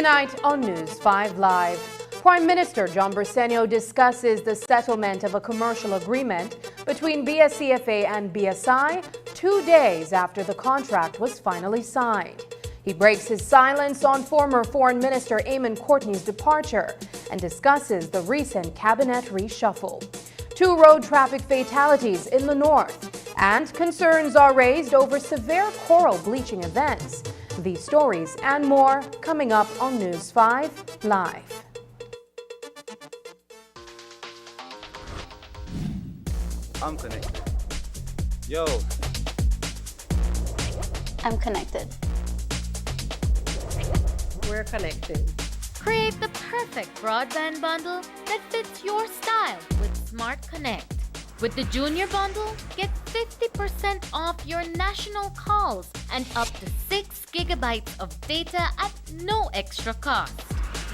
Tonight on News 5 Live, Prime Minister John Briceño discusses the settlement of a commercial agreement between BSCFA and BSI 2 days after the contract was finally signed. He breaks his silence on former Foreign Minister Eamon Courtney's departure and discusses the recent cabinet reshuffle. 2 road traffic fatalities in the north, and concerns are raised over severe coral bleaching events. These stories and more coming up on News 5 Live. I'm connected. Yo. I'm connected. We're connected. Create the perfect broadband bundle that fits your style with Smart Connect. With the Junior Bundle, get 50% off your national calls and up to 6 gigabytes of data at no extra cost.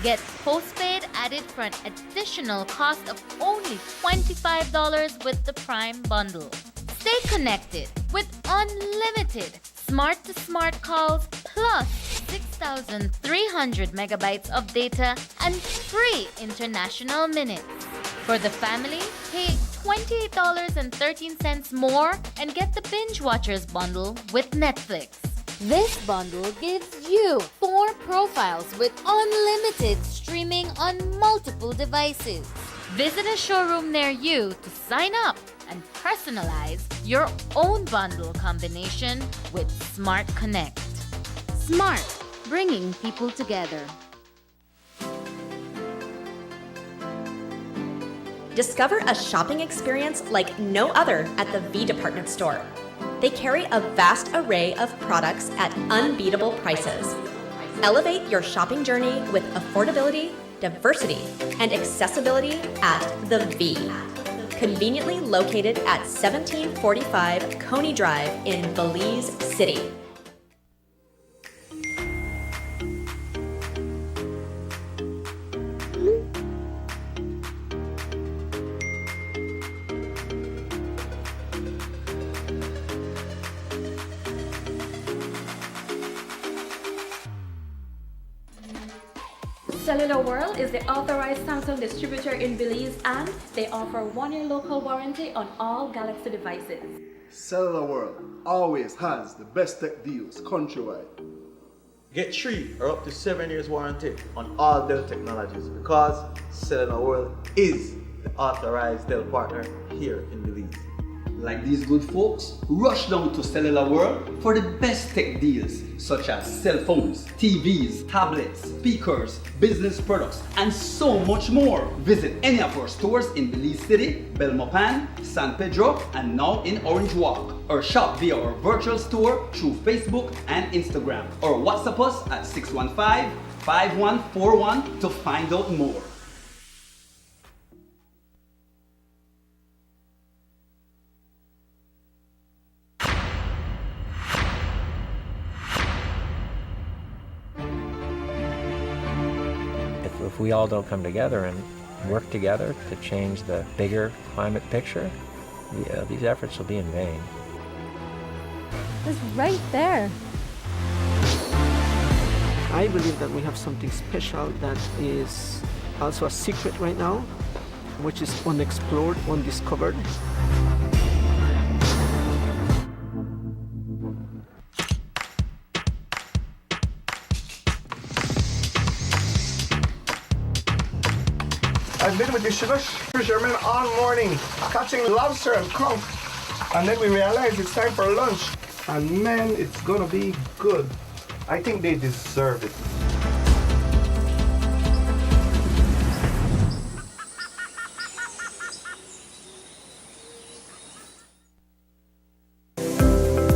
Get postpaid added for an additional cost of only $25 with the Prime bundle. Stay connected with unlimited smart-to-smart calls plus 6,300 megabytes of data and free international minutes. For the family, pay $28.13 more and get the Binge Watchers bundle with Netflix. This bundle gives you 4 profiles with unlimited streaming on multiple devices. Visit a showroom near you to sign up and personalize your own bundle combination with Smart Connect. Smart, bringing people together. Discover a shopping experience like no other at the V Department Store. They carry a vast array of products at unbeatable prices. Elevate your shopping journey with affordability, diversity, and accessibility at the V. Conveniently located at 1745 Coney Drive in Belize City. Cellular World is the authorized Samsung distributor in Belize and they offer 1-year local warranty on all Galaxy devices. Cellular World always has the best tech deals countrywide. Get 3 or up to 7 years warranty on all Dell technologies because Cellular World is the authorized Dell partner here in Belize. Like these good folks, rush down to Cellular World for the best tech deals such as cell phones, TVs, tablets, speakers, business products, and so much more. Visit any of our stores in Belize City, Belmopan, San Pedro, and now in Orange Walk. Or shop via our virtual store through Facebook and Instagram. Or WhatsApp us at 615-5141 to find out more. If we all don't come together and work together to change the bigger climate picture, these efforts will be in vain. It's right there. I believe that we have something special that is also a secret right now, which is unexplored, undiscovered. I've been with the sugar fishermen all morning, catching lobster and conch. And then we realized it's time for lunch. And man, it's gonna be good. I think they deserve it.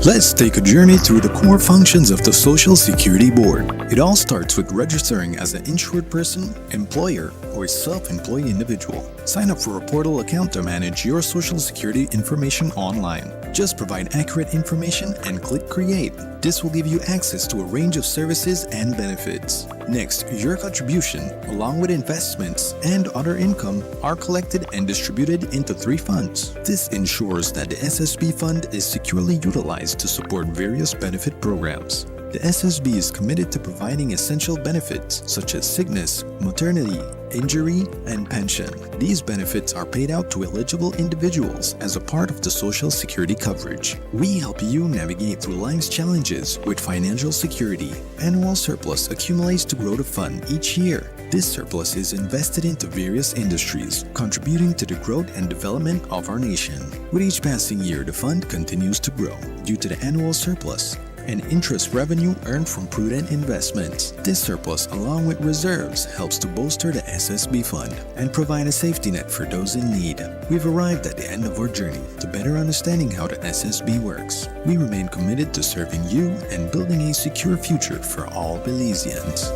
Let's take a journey through the core functions of the Social Security Board. It all starts with registering as an insured person, employer, or self-employed individual. Sign up for a portal account to manage your Social Security information online. Just provide accurate information and click Create. This will give you access to a range of services and benefits. Next, your contribution, along with investments and other income, are collected and distributed into 3 funds. This ensures that the SSB fund is securely utilized to support various benefit programs. The SSB is committed to providing essential benefits such as sickness, maternity, injury, and pension. These benefits are paid out to eligible individuals as a part of the Social Security coverage. We help you navigate through life's challenges with financial security. Annual surplus accumulates to grow the fund each year. This surplus is invested into various industries, contributing to the growth and development of our nation. With each passing year, the fund continues to grow due to the annual surplus and interest revenue earned from prudent investments. This surplus, along with reserves, helps to bolster the SSB fund and provide a safety net for those in need. We've arrived at the end of our journey to better understanding how the SSB works. We remain committed to serving you and building a secure future for all Belizeans.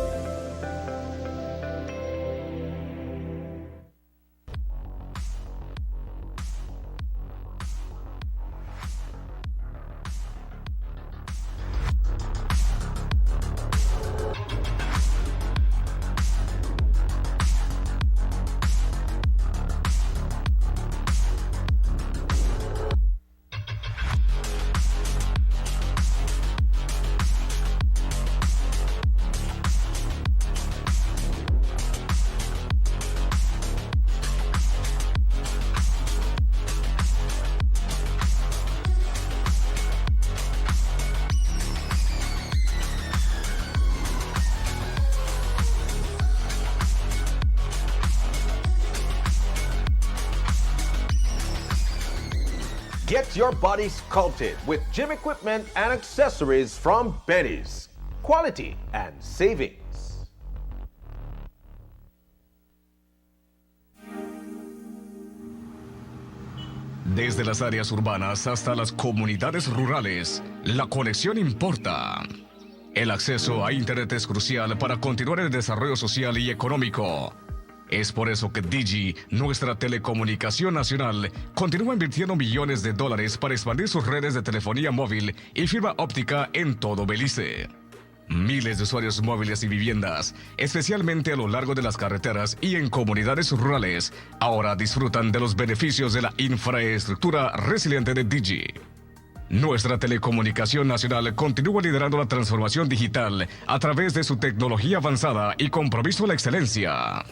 Get your body sculpted with gym equipment and accessories from Benny's. Quality and savings. Desde las áreas urbanas hasta las comunidades rurales, la conexión importa. El acceso a Internet es crucial para continuar el desarrollo social y económico. Es por eso que Digi, nuestra telecomunicación nacional, continúa invirtiendo millones de dólares para expandir sus redes de telefonía móvil y fibra óptica en todo Belice. Miles de usuarios móviles y viviendas, especialmente a lo largo de las carreteras y en comunidades rurales, ahora disfrutan de los beneficios de la infraestructura resiliente de Digi. Nuestra telecomunicación nacional continúa liderando la transformación digital a través de su tecnología avanzada y compromiso a la excelencia.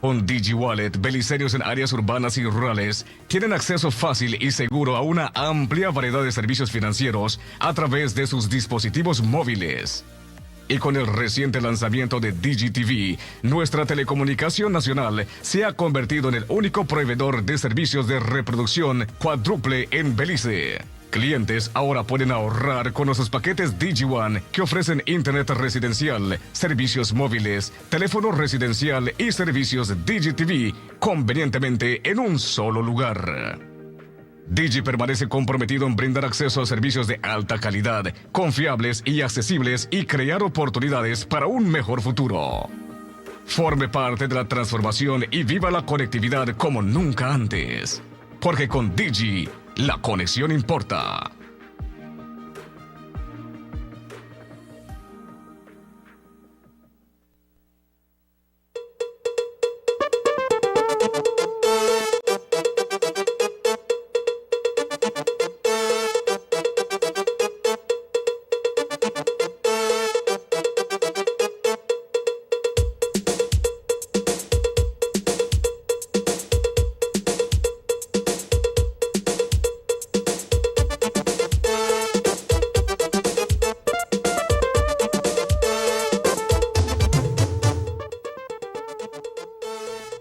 Con Digi Wallet, beliceños en áreas urbanas y rurales tienen acceso fácil y seguro a una amplia variedad de servicios financieros a través de sus dispositivos móviles. Y con el reciente lanzamiento de Digi TV, nuestra telecomunicación nacional se ha convertido en el único proveedor de servicios de reproducción cuádruple en Belice. Clientes ahora pueden ahorrar con nuestros paquetes DigiOne que ofrecen internet residencial, servicios móviles, teléfono residencial y servicios DigiTV convenientemente en un solo lugar. Digi permanece comprometido en brindar acceso a servicios de alta calidad, confiables y accesibles y crear oportunidades para un mejor futuro. Forme parte de la transformación y viva la conectividad como nunca antes. Porque con Digi, la conexión importa.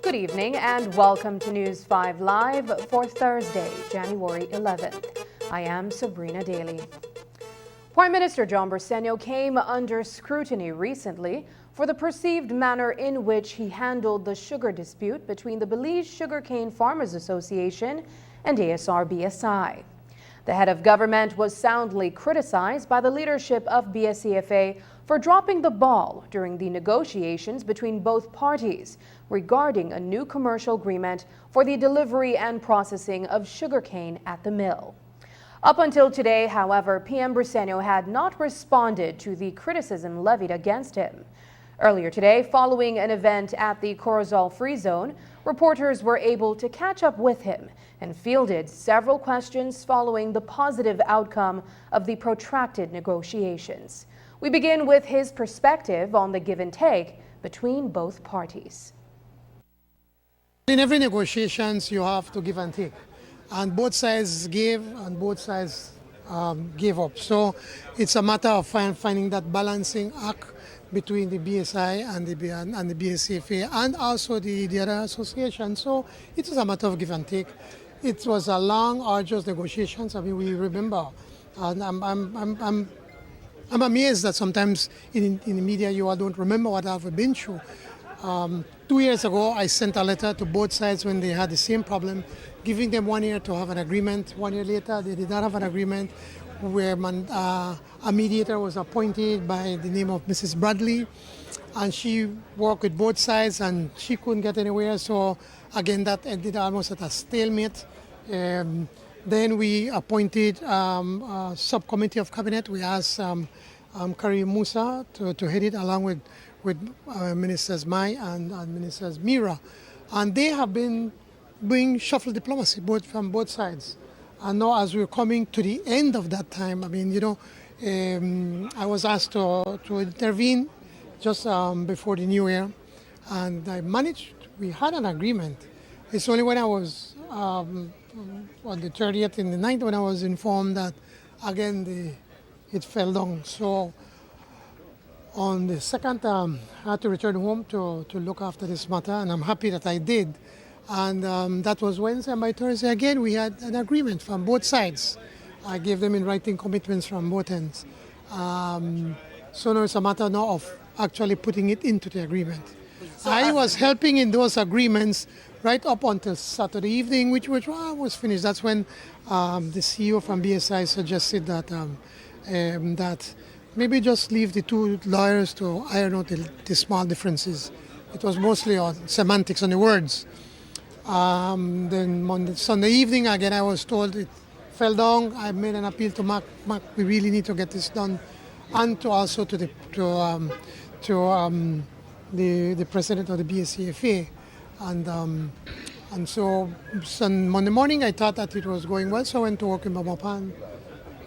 Good evening and welcome to News 5 Live for Thursday, January 11th. I am Sabrina Daly. Prime Minister John Briceño came under scrutiny recently for the perceived manner in which he handled the sugar dispute between the Belize Sugarcane Farmers Association and ASR-BSI. The head of government was soundly criticized by the leadership of BSCFA for dropping the ball during the negotiations between both parties regarding a new commercial agreement for the delivery and processing of sugarcane at the mill. Up until today, however, PM Briceño had not responded to the criticism levied against him. Earlier today, following an event at the Corozal Free Zone, reporters were able to catch up with him and fielded several questions following the positive outcome of the protracted negotiations. We begin with his perspective on the give and take between both parties. In every negotiations, you have to give and take. And both sides gave and both sides gave up. So it's a matter of finding that balancing act between the BSI and the BSCFA and also the other association. So it is a matter of give and take. It was a long, arduous negotiations. I mean, we remember, and I'm amazed that sometimes in the media you all don't remember what I've been through. 2 years ago, I sent a letter to both sides when they had the same problem, giving them 1 year to have an agreement. 1 year later, they did not have an agreement, where a mediator was appointed by the name of Mrs. Bradley, and she worked with both sides, and she couldn't get anywhere. So again, that ended almost at a stalemate. Then we appointed a subcommittee of cabinet. We asked Karim Musa to head it along with Ministers Mai and Ministers Mira. And they have been doing shuffle diplomacy from both sides. And now as we're coming to the end of that time, I mean, you know, I was asked to intervene just before the new year. And I managed, we had an agreement. It's only when I was on the 30th and the 9th when I was informed that, again, it fell down. So on the second, I had to return home to look after this matter, and I'm happy that I did. And that was Wednesday, and by Thursday again we had an agreement from both sides. I gave them in writing commitments from both ends. So now it's a matter now of actually putting it into the agreement. I was helping in those agreements right up until Saturday evening, which was finished. That's when the CEO from BSI suggested that that maybe just leave the two lawyers to iron out the small differences. It was mostly on semantics, on the words. Then on Sunday evening, again, I was told it fell down. I made an appeal to Mark. Mark, we really need to get this done, and to also to the president of the BSCFA, and so Monday morning I thought that it was going well, so I went to work in Bamapan.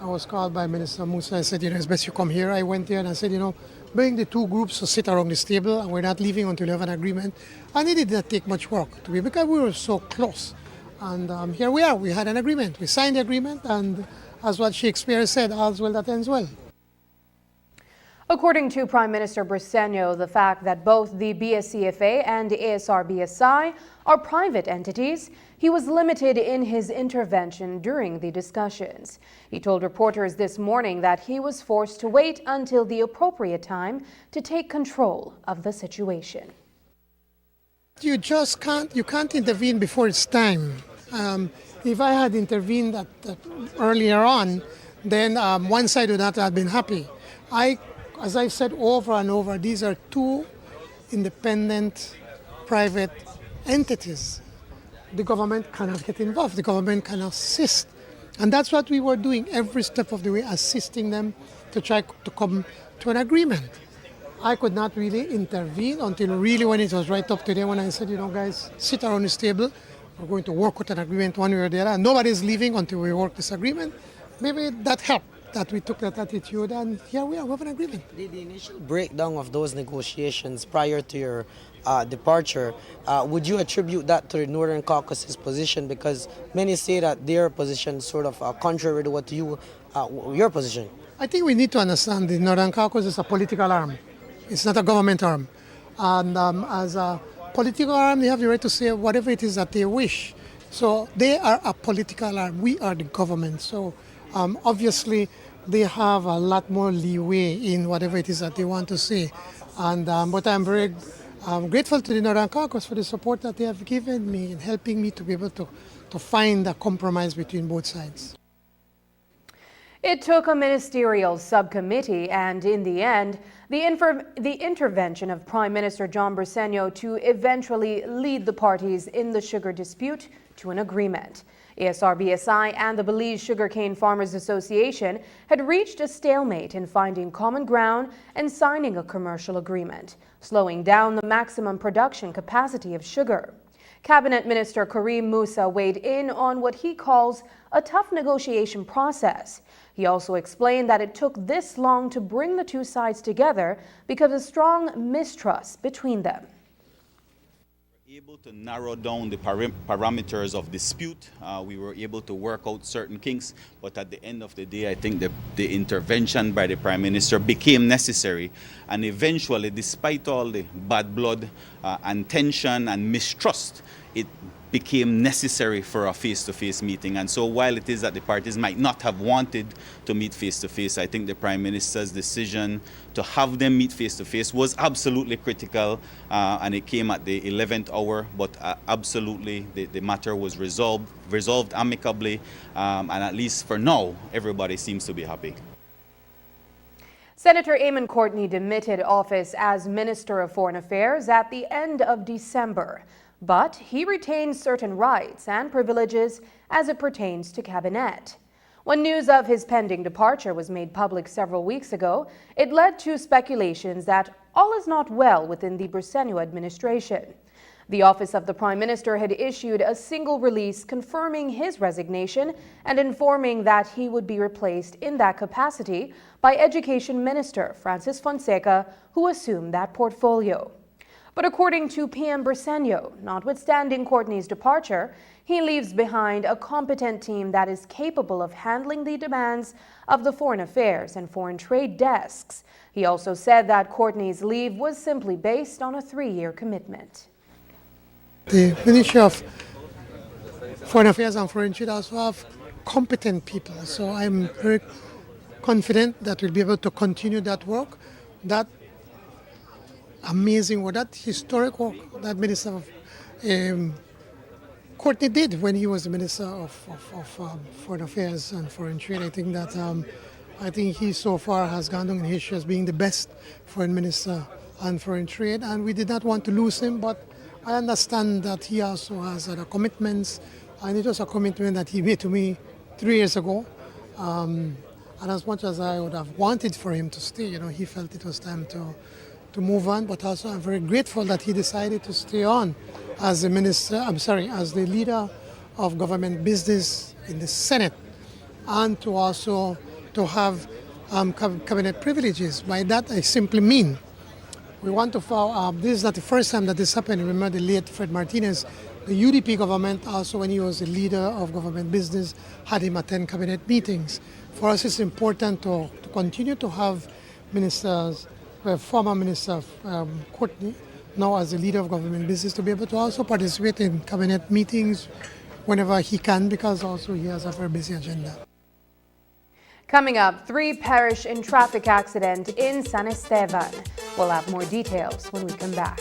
I was called by Minister Musa. I said, it's best you come here. I went there and I said, bring the two groups to sit around this table, and we're not leaving until we have an agreement. And it did not take much work because we were so close. And here we are. We had an agreement. We signed the agreement, and as what Shakespeare said, all's well that ends well. According to Prime Minister Briceño, the fact that both the BSCFA and the ASR-BSI are private entities, he was limited in his intervention during the discussions. He told reporters this morning that he was forced to wait until the appropriate time to take control of the situation. You just can't intervene before it's time. If I had intervened earlier on, then one side would not have been happy. As I've said over and over, these are two independent private entities. The government cannot get involved. The government can assist. And that's what we were doing every step of the way, assisting them to try to come to an agreement. I could not really intervene until really when it was right up to them, when I said, guys, sit around this table. We're going to work with an agreement one way or the other. And nobody's leaving until we work this agreement. Maybe that helped, that we took that attitude, and here we are, we have an agreement. The initial breakdown of those negotiations prior to your departure, would you attribute that to the Northern Caucasus position? Because many say that their position is sort of contrary to what your position. I think we need to understand the Northern Caucasus is a political arm. It's not a government arm. And as a political arm, they have the right to say whatever it is that they wish. So they are a political arm. We are the government. So obviously, they have a lot more leeway in whatever it is that they want to say. And but I'm very grateful to the Northern Caucasus for the support that they have given me in helping me to be able to find a compromise between both sides. It took a ministerial subcommittee and, in the end, the intervention of Prime Minister John Briceño to eventually lead the parties in the sugar dispute to an agreement. ASR-BSI and the Belize Sugarcane Farmers Association had reached a stalemate in finding common ground and signing a commercial agreement, slowing down the maximum production capacity of sugar. Cabinet Minister Karim Musa weighed in on what he calls a tough negotiation process. He also explained that it took this long to bring the two sides together because of strong mistrust between them. Able to narrow down the parameters of dispute. We were able to work out certain kinks, but at the end of the day, I think the intervention by the Prime Minister became necessary, and eventually, despite all the bad blood and tension and mistrust, it became necessary for a face-to-face meeting. And so while it is that the parties might not have wanted to meet face-to-face, I think the Prime Minister's decision to have them meet face-to-face was absolutely critical, and it came at the 11th hour, but absolutely the matter was resolved amicably, and at least for now, everybody seems to be happy. Senator Eamon Courtney demitted office as Minister of Foreign Affairs at the end of December. But he retains certain rights and privileges as it pertains to cabinet. When news of his pending departure was made public several weeks ago, it led to speculations that all is not well within the Briceño administration. The Office of the Prime Minister had issued a single release confirming his resignation and informing that he would be replaced in that capacity by Education Minister Francis Fonseca, who assumed that portfolio. But according to PM Briceño, notwithstanding Courtney's departure, he leaves behind a competent team that is capable of handling the demands of the foreign affairs and foreign trade desks. He also said that Courtney's leave was simply based on a 3-year commitment. The Ministry of Foreign Affairs and Foreign Trade also have competent people. So I'm very confident that we'll be able to continue that work, that amazing work, that historic work that Minister of Courtney did when he was the Minister of Foreign Affairs and Foreign Trade. I think that I think he so far has gone down in history as being the best Foreign Minister on Foreign Trade, and we did not want to lose him, but I understand that he also has other commitments, and it was a commitment that he made to me 3 years ago. And as much as I would have wanted for him to stay, he felt it was time to move on, but also I'm very grateful that he decided to stay on as the as the leader of government business in the Senate, and to also to have cabinet privileges. By that, I simply mean we want to follow. This is not the first time that this happened. Remember the late Fred Martinez, the UDP government, also when he was the leader of government business, had him attend cabinet meetings. For us, it's important to continue to have ministers, former Minister Courtney, now as the leader of government business, to be able to also participate in cabinet meetings whenever he can, because also he has a very busy agenda. Coming up, 3 perish in traffic accident in San Esteban. We'll have more details when we come back.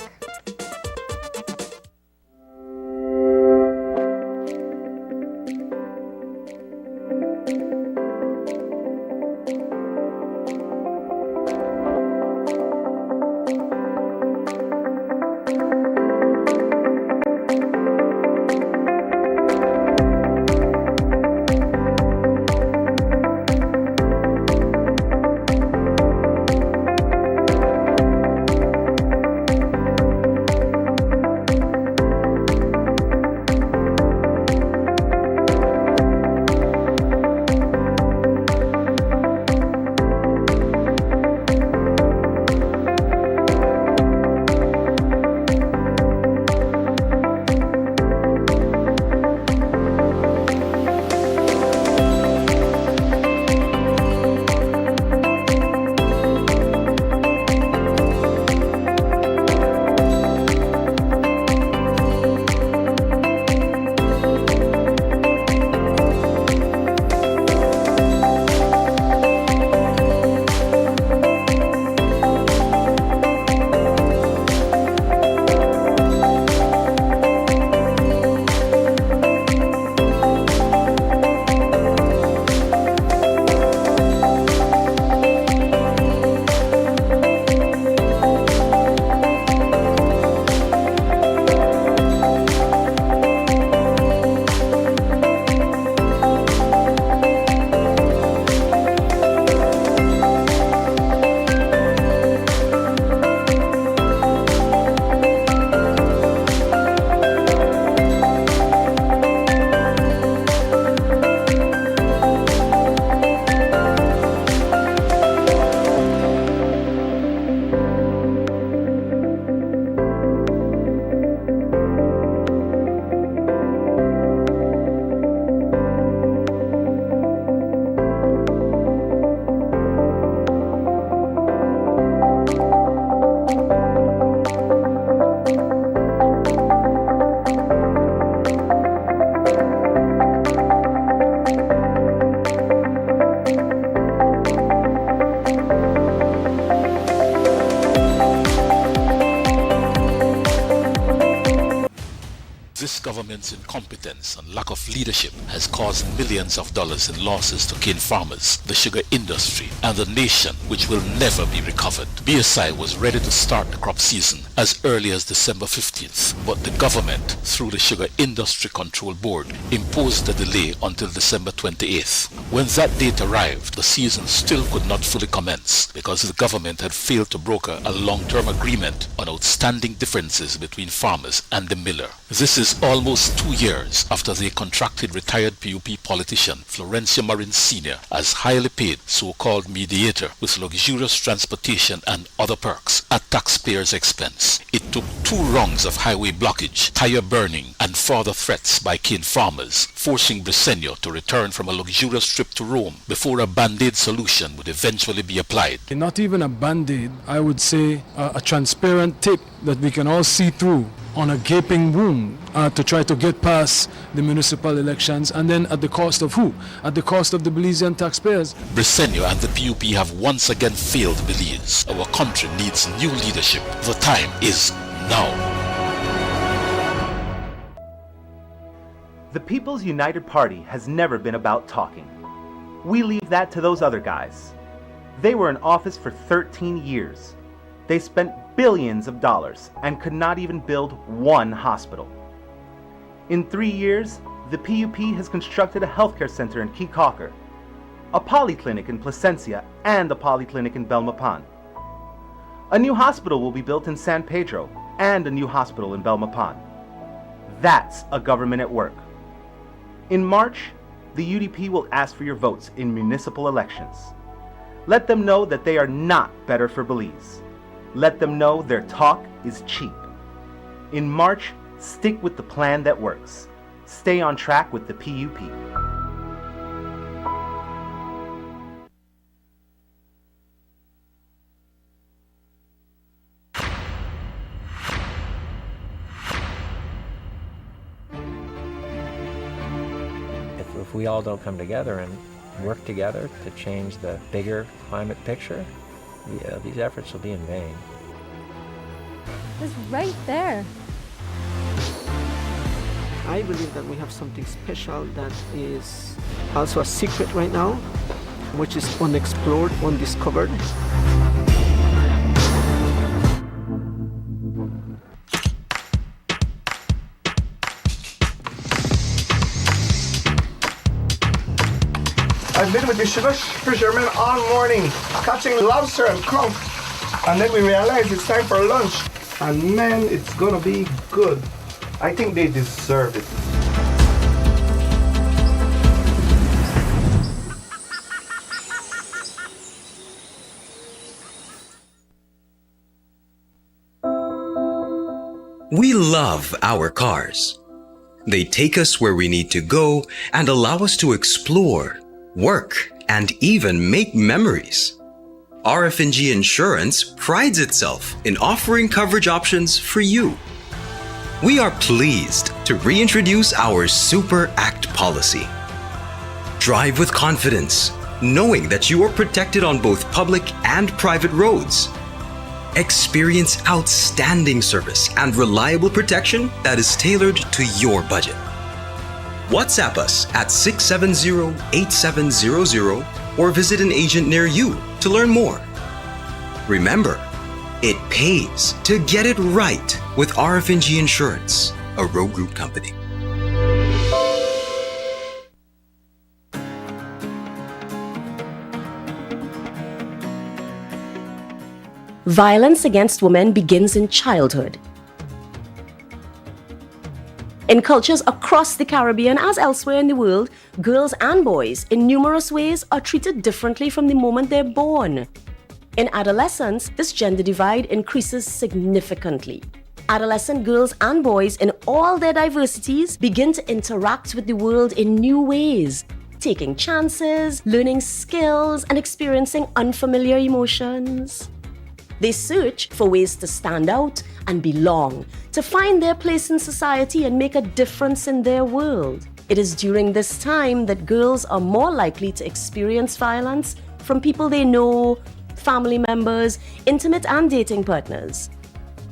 government's incompetence and lack of leadership has caused millions of dollars in losses to cane farmers, the sugar industry, and the nation, which will never be recovered. BSI was ready to start the crop season as early as December 15th, but the government, through the Sugar Industry Control Board, imposed a delay until December 28th. When that date arrived, the season still could not fully commence because the government had failed to broker a long-term agreement on outstanding differences between farmers and the miller. This is almost 2 years after they contracted retired PUP politician Florencio Marin Sr. as highly paid so-called mediator with luxurious transportation and other perks at taxpayers' expense. It took 2 rungs of highway blockage, tire burning, and further threats by keen farmers, forcing Briseño to return from a luxurious trip to Rome before a band-aid solution would eventually be applied. Not even a band-aid, I would say a transparent tape that we can all see through on a gaping wound to try to get past the municipal elections, and then at the cost of who? At the cost of the Belizean taxpayers. Briseño and the PUP have once again failed Belize. Our country needs new leadership. The time is now. The People's United Party has never been about talking. We leave that to those other guys. They were in office for 13 years. They spent billions of dollars and could not even build one hospital. In 3 years, the PUP has constructed a healthcare center in Key-Calker, a polyclinic in Placencia, and a polyclinic in Belmopan. A new hospital will be built in San Pedro and a new hospital in Belmopan. That's a government at work. In March, the UDP will ask for your votes in municipal elections. Let them know that they are not better for Belize. Let them know their talk is cheap. In March, stick with the plan that works. Stay on track with the PUP. If we all don't come together and work together to change the bigger climate picture, these efforts will be in vain. It's right there. I believe that we have something special that is also a secret right now, which is unexplored, undiscovered. I've been with the sugar fishermen all morning, catching lobster and conch, and then we realize it's time for lunch. And man, it's gonna be good. I think they deserve it. We love our cars. They take us where we need to go and allow us to explore, work, and even make memories. RF&G Insurance prides itself in offering coverage options for you. We are pleased to reintroduce our Super Act policy. Drive with confidence, knowing that you are protected on both public and private roads. Experience outstanding service and reliable protection that is tailored to your budget. WhatsApp us at 670-8700 or visit an agent near you to learn more. Remember, it pays to get it right with RF&G Insurance, a Road Group company. Violence against women begins in childhood. In cultures across the Caribbean, as elsewhere in the world, girls and boys in numerous ways are treated differently from the moment they're born. In adolescence, this gender divide increases significantly. Adolescent girls and boys in all their diversities begin to interact with the world in new ways, taking chances, learning skills, and experiencing unfamiliar emotions. They search for ways to stand out and belong, to find their place in society and make a difference in their world. It is during this time that girls are more likely to experience violence from people they know, family members, intimate and dating partners.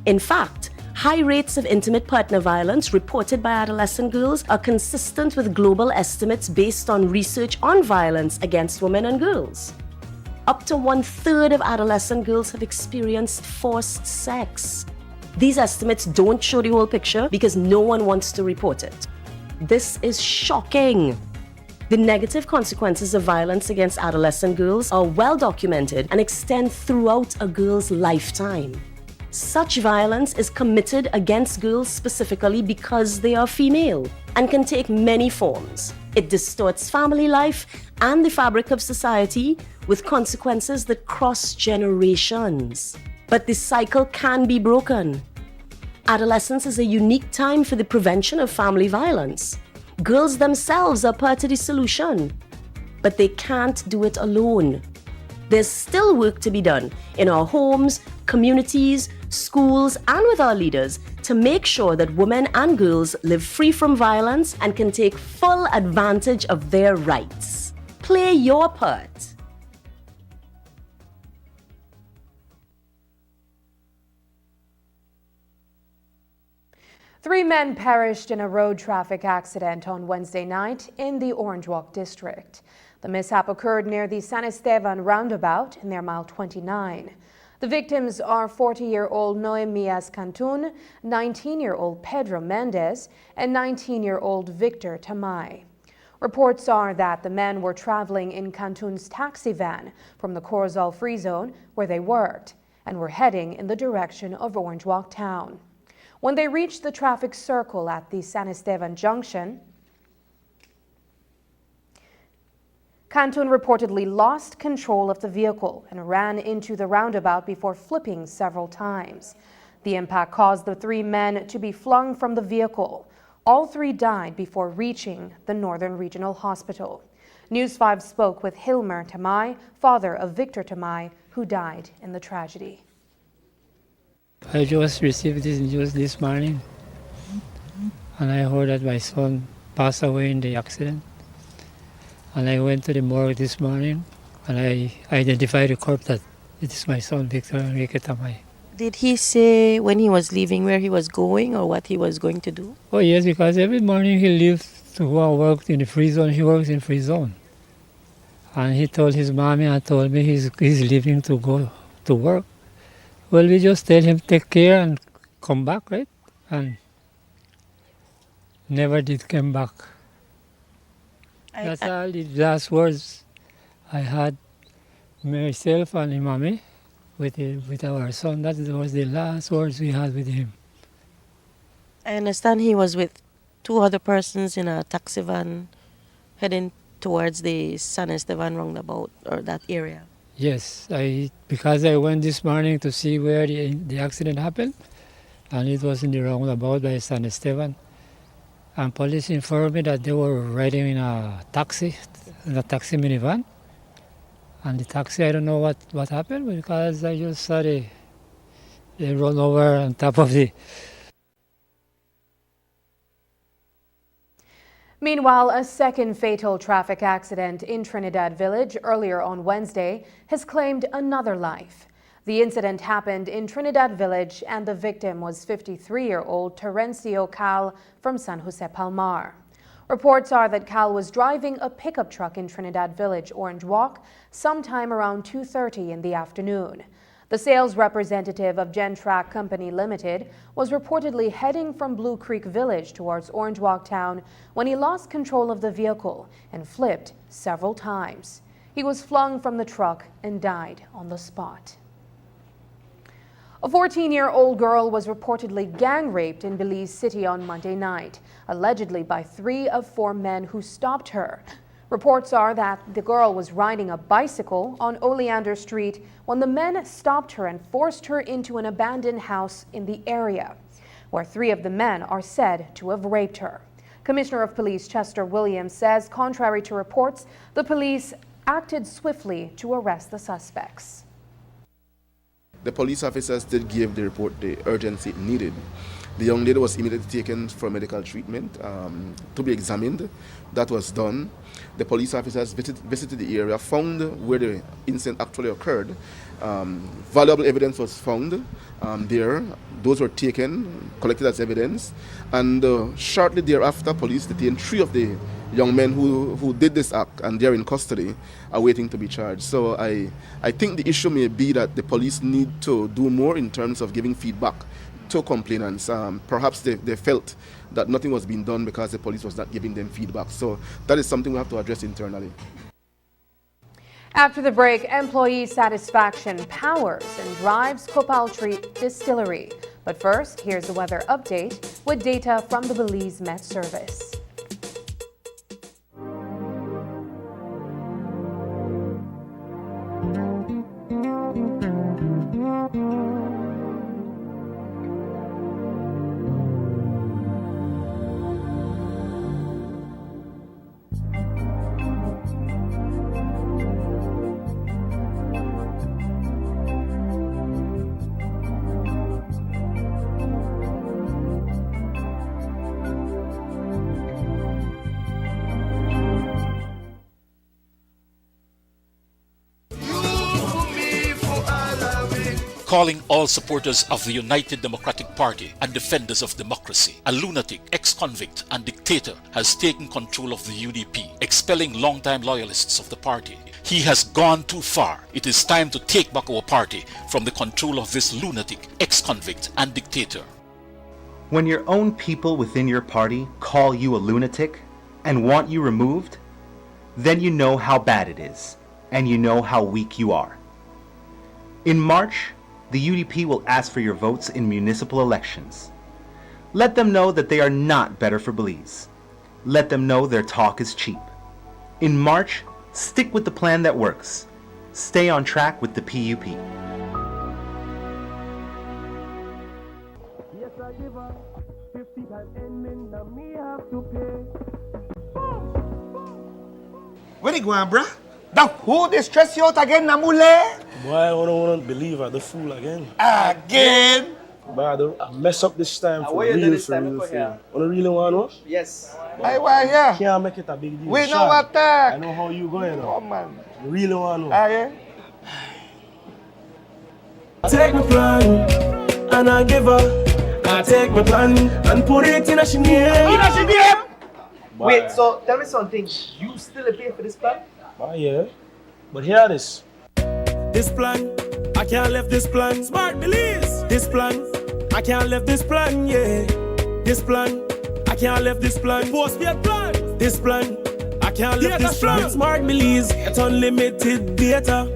In fact, high rates of intimate partner violence reported by adolescent girls are consistent with global estimates based on research on violence against women and girls. Up to 1/3 of adolescent girls have experienced forced sex. These estimates don't show the whole picture because no one wants to report it. This is shocking. The negative consequences of violence against adolescent girls are well documented and extend throughout a girl's lifetime. Such violence is committed against girls specifically because they are female and can take many forms. It distorts family life and the fabric of society with consequences that cross generations. But the cycle can be broken. Adolescence is a unique time for the prevention of family violence. Girls themselves are part of the solution, but they can't do it alone. There's still work to be done in our homes, communities, schools, and with our leaders to make sure that women and girls live free from violence and can take full advantage of their rights. Play your part. Three men perished in a road traffic accident on Wednesday night in the Orange Walk district. The mishap occurred near the San Esteban roundabout near mile 29. The victims are 40-year-old Noemias Cantun, 19-year-old Pedro Mendez, and 19-year-old Victor Tamay. Reports are that the men were traveling in Cantun's taxi van from the Corozal Free Zone where they worked and were heading in the direction of Orange Walk town. When they reached the traffic circle at the San Esteban junction, Cantun reportedly lost control of the vehicle and ran into the roundabout before flipping several times. The impact caused the three men to be flung from the vehicle. All three died before reaching the Northern Regional Hospital. News 5 spoke with Hilmer Tamay, father of Victor Tamay, who died in the tragedy. I just received this news this morning, and I heard that my son passed away in the accident. And I went to the morgue this morning, and I identified the corpse that it is my son, Victor Enrique Tamay. Did he say when he was leaving where he was going or what he was going to do? Oh yes, because every morning he leaves to go and work in the free zone. He works in free zone. And he told his mommy and told me he's leaving to go to work. Well, we just tell him take care and come back, right? And never did come back. That's all the last words I had myself and the mommy with our son. That was the last words we had with him. I understand he was with two other persons in a taxi van heading towards the San Esteban roundabout or that area. Yes, because I went this morning to see where the accident happened, and it was in the roundabout by San Esteban. And police informed me that they were riding in a taxi minivan. And the taxi, I don't know what happened because I just saw they run over on top of the. Meanwhile, a second fatal traffic accident in Trinidad Village earlier on Wednesday has claimed another life. The incident happened in Trinidad Village and the victim was 53-year-old Terencio Cal from San Jose Palmar. Reports are that Cal was driving a pickup truck in Trinidad Village, Orange Walk, sometime around 2:30 in the afternoon. The sales representative of Gentrack Company Limited was reportedly heading from Blue Creek Village towards Orange Walk town when he lost control of the vehicle and flipped several times. He was flung from the truck and died on the spot. A 14-year-old girl was reportedly gang raped in Belize City on Monday night, allegedly by 3 of 4 men who stopped her. Reports are that the girl was riding a bicycle on Oleander Street when the men stopped her and forced her into an abandoned house in the area, where 3 of the men are said to have raped her. Commissioner of Police Chester Williams says, contrary to reports, the police acted swiftly to arrest the suspects. The police officers did give the report the urgency it needed. The young lady was immediately taken for medical treatment to be examined. That was done. The police officers visited the area, found where the incident actually occurred. Valuable evidence was found there. Those were taken, collected as evidence. And shortly thereafter, police detained 3 of the young men who did this act, and they're in custody, awaiting to be charged. So I think the issue may be that the police need to do more in terms of giving feedback to complainants. Perhaps they felt that nothing was being done because the police was not giving them feedback. So that is something we have to address internally. After the break, employee satisfaction powers and drives Copalli Distillery. But first, here's the weather update with data from the Belize Met Service. calling all supporters of the United Democratic Party and defenders of democracy. A lunatic, ex-convict and dictator has taken control of the UDP, expelling longtime loyalists of the party. He has gone too far. It is time to take back our party from the control of this lunatic, ex-convict and dictator. When your own people within your party call you a lunatic and want you removed, then you know how bad it is, and you know how weak you are. In March, the UDP will ask for your votes in municipal elections. Let them know that they are not better for Belize. Let them know their talk is cheap. In March, stick with the plan that works. Stay on track with the PUP. Where you going, bruh? The who they stress you out again, Namule? Boy, I don't want to believe I the fool again. Again? But I mess up this time for real, for real. You really want to know? Yes. I want here. Can't make it a big deal. We know what that. I know how you going now. Oh, man. You really want to know? Yeah? Take my plan, and I give her. I take my plan, and put it in a name. In a name? Wait, so tell me something. You still pay for this plan? Yeah. But hear this. This plan, I can't left this plan. Smart Belize. This plan, I can't left this plan, yeah. This plan, I can't left this plan. Postpaid plan. This plan, I can't left this plan. Smart Belize, get unlimited data.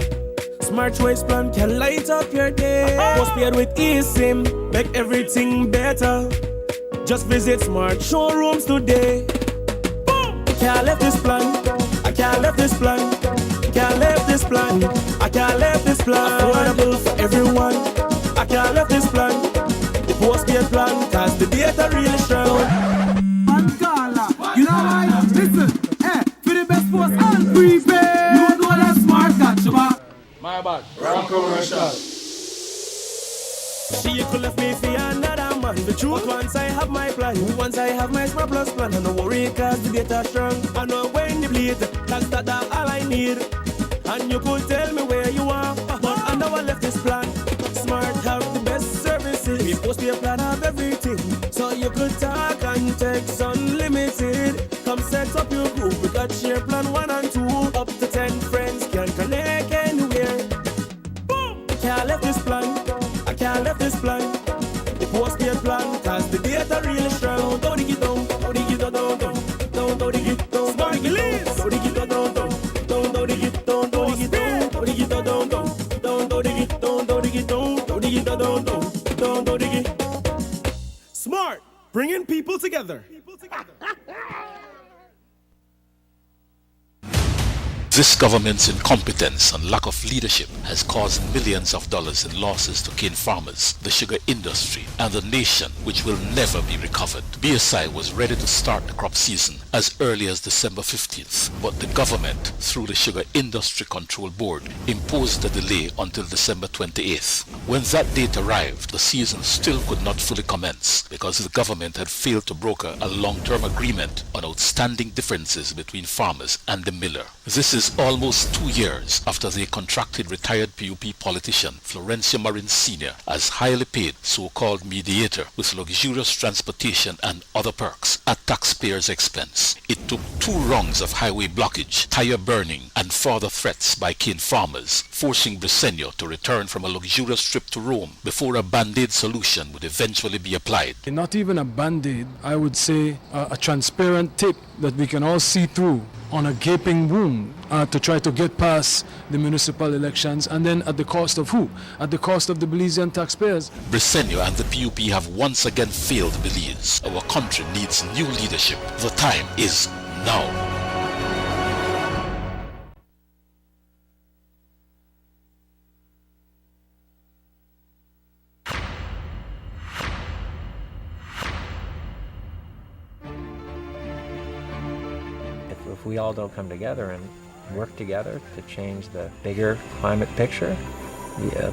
Smart choice plan can light up your day. Postpaid with eSIM, make everything better. Just visit Smart showrooms today. Boom! I can't left this plan. I can't left this plan. Can't left this plan. I can't left this plan. Affordable for everyone. I can't left this plan. The postpaid plan, cause the data really strong. You know why? Listen, for the best post and prepaid. You know that Smart got you back. My bad. Wrong commercial. She could left me for another man. The truth, once I have my plan, once I have my Smart Plus plan, and no worry cause the data strong. I know when the bleed, that's all I need. And you could tell me where you are, but I know I left this plan. Smart have the best services. We post your plan have everything, so you could talk and text unlimited. Come set up your group. We got share plan 1 and 2. Up to 10 friends can connect anywhere. Boom! I can't left this plan. I can't left this plan. The postpaid plan, cause the data really strong. Don't dig it down, don't dig it down, don't dig it down. Smart Belize. Don't dig it down, don't dig it down, don't dig it down, don't dig it down, don't dig it down, don't dig it down, don't dig it down, don't dig it. Smart, bringing people together. This government's incompetence and lack of leadership has caused millions of dollars in losses to cane farmers, the sugar industry, and the nation, which will never be recovered. BSI was ready to start the crop season as early as December 15th, but the government, through the Sugar Industry Control Board, imposed a delay until December 28th. When that date arrived, the season still could not fully commence because the government had failed to broker a long-term agreement on outstanding differences between farmers and the miller. This is almost 2 years after they contracted retired PUP politician Florencio Marin Sr. as highly paid so-called mediator with luxurious transportation and other perks at taxpayers' expense. It took 2 rungs of highway blockage, tire burning, and further threats by cane farmers, forcing Briceño to return from a luxurious trip to Rome before a band-aid solution would eventually be applied. Not even a band-aid, I would say a transparent tape that we can all see through on a gaping wound to try to get past the municipal elections, and then at the cost of who? At the cost of the Belizean taxpayers. Briceño and the PUP have once again failed Belize. Our country needs new leadership. The time is now. If we all don't come together and work together to change the bigger climate picture,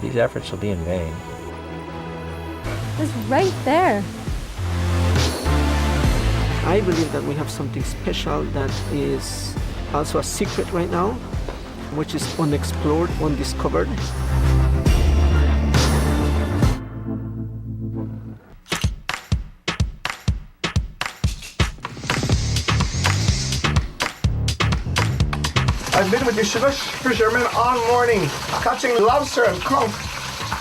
these efforts will be in vain. It's right there. I believe that we have something special that is also a secret right now, which is unexplored, undiscovered. I've been with the sugar fishermen all morning, catching lobster and conch.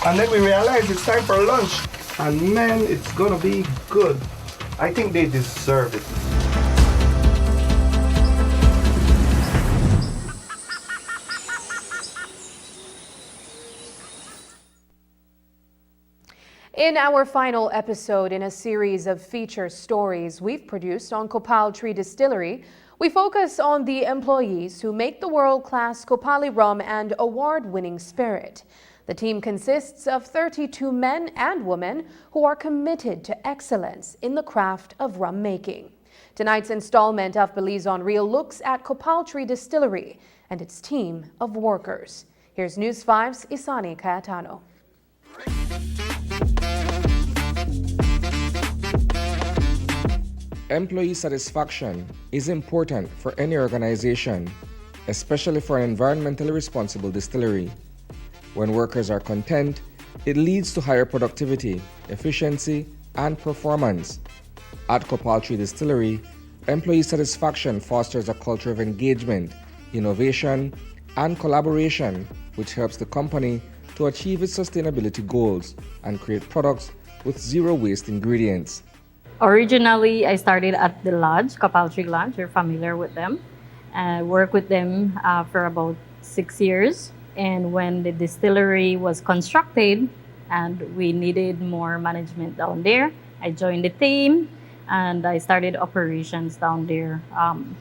And then we realized it's time for lunch. And man, it's gonna be good. I think they deserve it. In our final episode in a series of feature stories we've produced on Copalli Distillery, we focus on the employees who make the world-class Copalli rum and award-winning spirit. The team consists of 32 men and women who are committed to excellence in the craft of rum making. Tonight's installment of Belize on Real looks at Copalli Distillery and its team of workers. Here's News 5's Isani Cayetano. Employee satisfaction is important for any organization, especially for an environmentally responsible distillery. When workers are content, it leads to higher productivity, efficiency, and performance. At Copalli Distillery, employee satisfaction fosters a culture of engagement, innovation, and collaboration, which helps the company to achieve its sustainability goals and create products with zero waste ingredients. Originally, I started at the lodge, Copalli Lodge. You're familiar with them. I worked with them for about 6 years. And when the distillery was constructed and we needed more management down there, I joined the team and I started operations down there,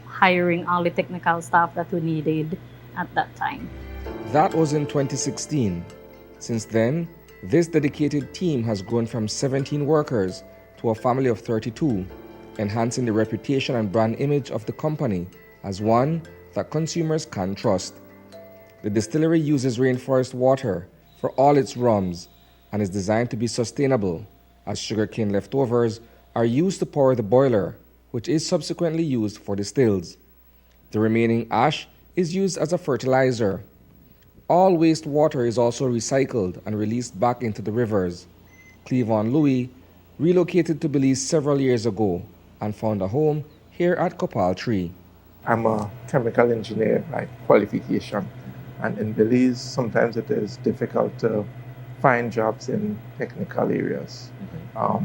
hiring all the technical staff that we needed at that time. That was in 2016. Since then, this dedicated team has grown from 17 workers to a family of 32, enhancing the reputation and brand image of the company as one that consumers can trust. The distillery uses rainforest water for all its rums and is designed to be sustainable, as sugarcane leftovers are used to power the boiler, which is subsequently used for the stills. The remaining ash is used as a fertilizer. All wastewater is also recycled and released back into the rivers. Cleavon Louis relocated to Belize several years ago and found a home here at Copalli. I'm a chemical engineer by qualification, and in Belize sometimes it is difficult to find jobs in technical areas. I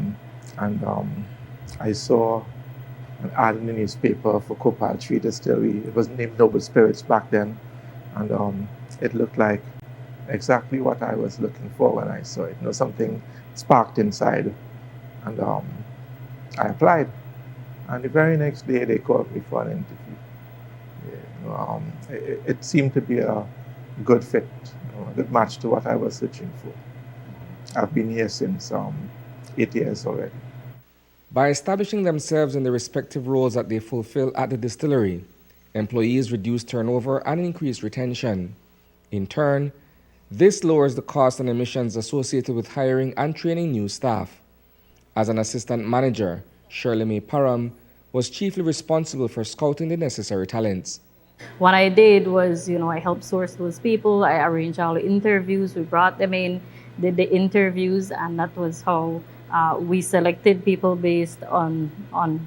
saw an ad in the newspaper for Copalli Distillery. It was named Noble Spirits back then, and it looked like exactly what I was looking for when I saw it. Something sparked inside. And I applied, and the very next day they called me for an interview. It seemed to be a good fit, a good match to what I was searching for. I've been here since 8 years already. By establishing themselves in the respective roles that they fulfill at the distillery, employees reduce turnover and increase retention. In turn, this lowers the cost and emissions associated with hiring and training new staff. As an assistant manager, Shirley May Parham was chiefly responsible for scouting the necessary talents. What I did was, I helped source those people. I arranged all the interviews. We brought them in, did the interviews, and that was how we selected people based on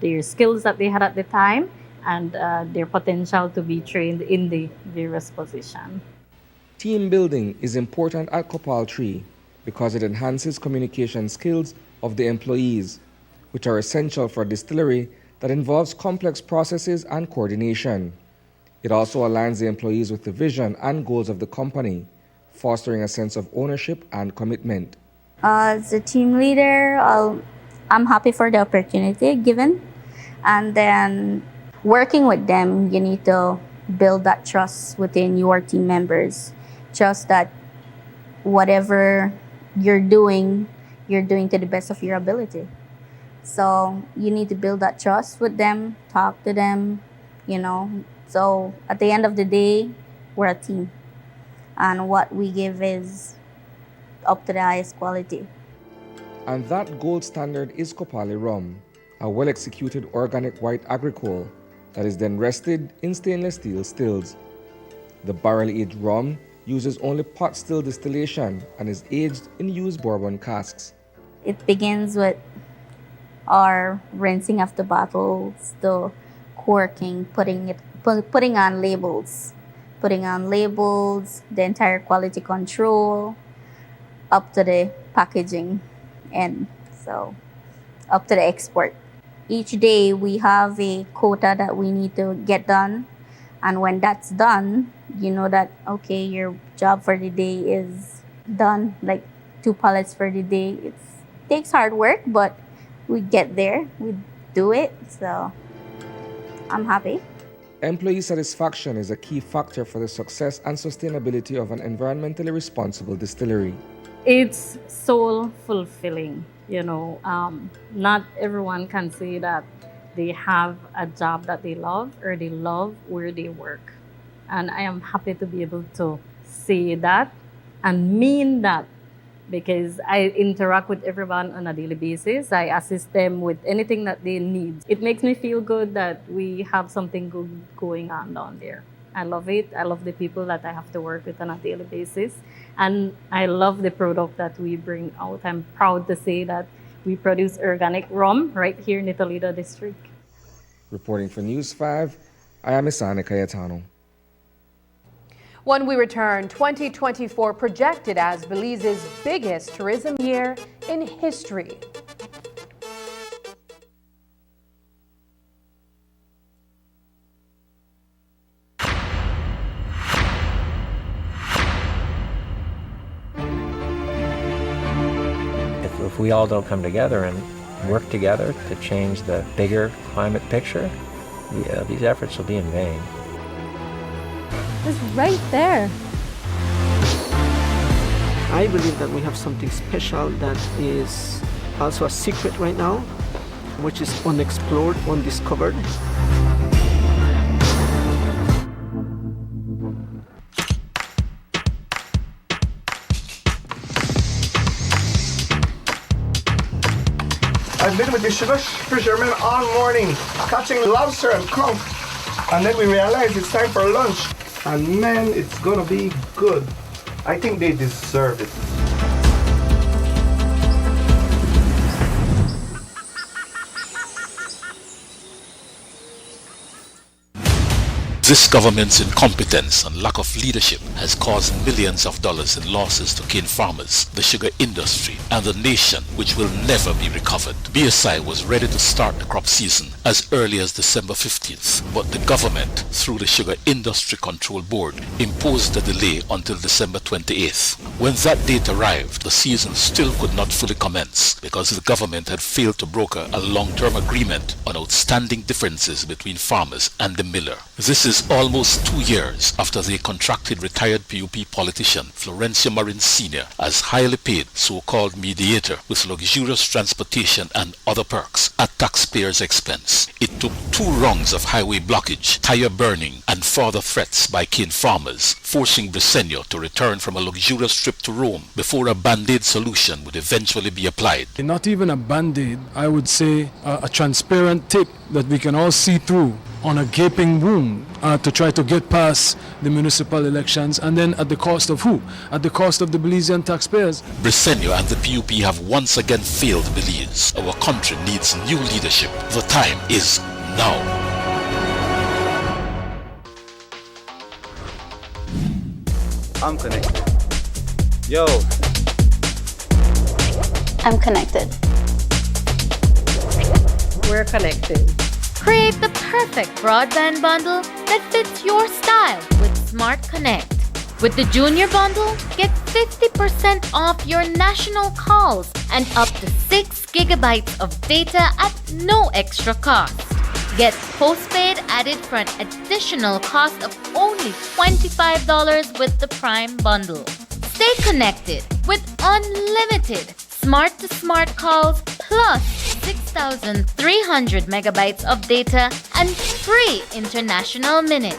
their skills that they had at the time and their potential to be trained in the various positions. Team building is important at Copalli because it enhances communication skills of the employees, which are essential for a distillery that involves complex processes and coordination. It also aligns the employees with the vision and goals of the company, fostering a sense of ownership and commitment. As a team leader, I'm happy for the opportunity given. And then working with them, you need to build that trust within your team members. Trust that whatever you're doing to the best of your ability. So you need to build that trust with them, talk to them, So at the end of the day, we're a team. And what we give is up to the highest quality. And that gold standard is Copalli rum, a well-executed organic white agricole that is then rested in stainless steel stills. The barrel-aged rum uses only pot still distillation and is aged in used bourbon casks. It begins with our rinsing of the bottles, the corking, putting on labels, putting on labels, the entire quality control, up to the packaging, and so up to the export. Each day we have a quota that we need to get done, and when that's done, you know that, okay, your job for the day is done, like 2 pallets for the day. It takes hard work, but we get there, we do it, so I'm happy. Employee satisfaction is a key factor for the success and sustainability of an environmentally responsible distillery. It's soul fulfilling, not everyone can say that they have a job that they love or they love where they work. And I am happy to be able to say that and mean that, because I interact with everyone on a daily basis. I assist them with anything that they need. It makes me feel good that we have something good going on down there. I love it. I love the people that I have to work with on a daily basis. And I love the product that we bring out. I'm proud to say that we produce organic rum right here in the Toledo district. Reporting for News 5, I am Isani Cayetano. When we return, 2024 projected as Belize's biggest tourism year in history. If we all don't come together and work together to change the bigger climate picture, these efforts will be in vain. It's right there. I believe that we have something special that is also a secret right now, which is unexplored, undiscovered. I've been with the sugar fishermen all morning, catching lobster and conch, and then we realized it's time for lunch. And man, it's gonna be good. I think they deserve it. This government's incompetence and lack of leadership has caused millions of dollars in losses to cane farmers, the sugar industry, and the nation, which will never be recovered. BSI was ready to start the crop season as early as December 15th, but the government, through the Sugar Industry Control Board, imposed a delay until December 28th. When that date arrived, the season still could not fully commence because the government had failed to broker a long-term agreement on outstanding differences between farmers and the miller. This is almost 2 years after they contracted retired PUP politician Florencio Marin Sr. as highly paid so-called mediator with luxurious transportation and other perks at taxpayers' expense. It took 2 rounds of highway blockage, tire burning, and further threats by cane farmers, forcing Briceño to return from a luxurious trip to Rome before a band-aid solution would eventually be applied. Not even a band-aid, I would say a transparent tape that we can all see through on a gaping wound to try to get past the municipal elections, and then at the cost of who? At the cost of the Belizean taxpayers. Briceño and the PUP have once again failed Belize. Our country needs new leadership. The time is now. I'm connected. Yo. I'm connected. We're connected. Create the perfect broadband bundle that fits your style with Smart Connect. With the Junior Bundle, get 50% off your national calls and up to 6 gigabytes of data at no extra cost. Get postpaid added for an additional cost of only $25 with the Prime Bundle. Stay connected with unlimited smart-to-smart calls plus 6,300 megabytes of data and free international minutes.